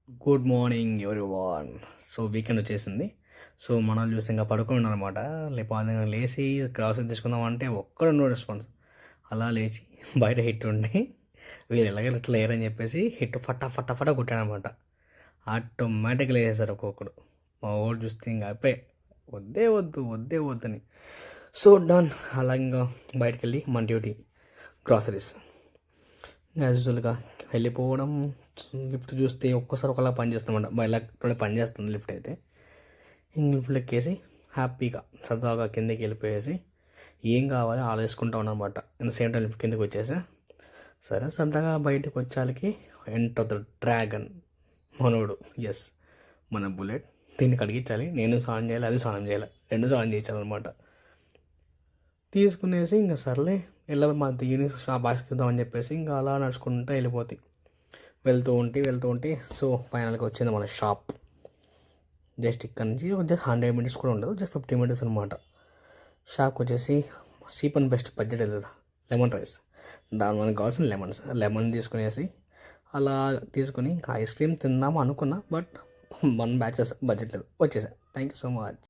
Good morning everyone. So weekend వచ్చేసింది. So మనం చూసి ఇంకా పడుకుని అనమాట. లేకపోతే లేచి గ్రాసరీ తీసుకుందాం అంటే ఒక్కడు నో రెస్పాన్స్. అలా లేచి బయట హిట్ ఉండి వీరు ఎలాగైనా ఇట్లా లేరని చెప్పేసి హిట్ ఫటా ఫటా ఫటా కొట్టాడనమాట. ఆటోమేటిక్గా లేచేశారు ఒక్కొక్కడు. మా ఊరు చూస్తే ఇంకా అయిపోయి వద్దే వద్దు వద్దే వద్దని. So done. అలా ఇంకా బయటకు వెళ్ళి మన డ్యూటీ గ్రాసరీస్ యాజ్ యూజువల్గా వెళ్ళిపోవడం. లిఫ్ట్ చూస్తే ఒక్కసారి ఒకలా పనిచేస్తామంట. ఇలా పనిచేస్తుంది లిఫ్ట్ అయితే. ఇంక లిఫ్ట్ ఎక్కేసి హ్యాపీగా సరదాగా కిందకి వెళ్ళిపోయేసి ఏం కావాలో ఆలోచించుకుంటా ఉన్నమాట. ఇన్ సేమ్ టైం లిఫ్ట్ కిందకి వచ్చేసా. సరే సరదాగా బయటకు వచ్చాలకి ఎంటర్ ద డ్రాగన్ మనోడు. ఎస్, మన బుల్లెట్. దీన్ని కడిగించాలి, నేను స్నానం చేయాలి, అది స్నానం చేయాలి, రెండు స్నానం చేయించాలన్నమాట. తీసుకునేసి ఇంకా సర్లే మా దీని షాప్ ఆసుకుందామని చెప్పేసి ఇంకా అలా నడుచుకుంటూ వెళ్ళిపోతాయి. వెళ్తూ ఉంటే సో ఫైనల్గా వచ్చింది మన షాప్. జస్ట్ ఇక్కడ నుంచి జస్ట్ 100 minutes కూడా ఉండదు, జస్ట్ 50 minutes అనమాట. షాప్కి వచ్చేసి చీప్ అండ్ బెస్ట్ బడ్జెట్ వెళ్తుంది లెమన్ రైస్. దాని మనకు కావాల్సిన లెమన్ తీసుకునేసి అలా తీసుకుని ఇంకా ఐస్ క్రీమ్ తిందాము అనుకున్నా, బట్ 1 batch బడ్జెట్ లేదు, వచ్చేసా. Thank you so much.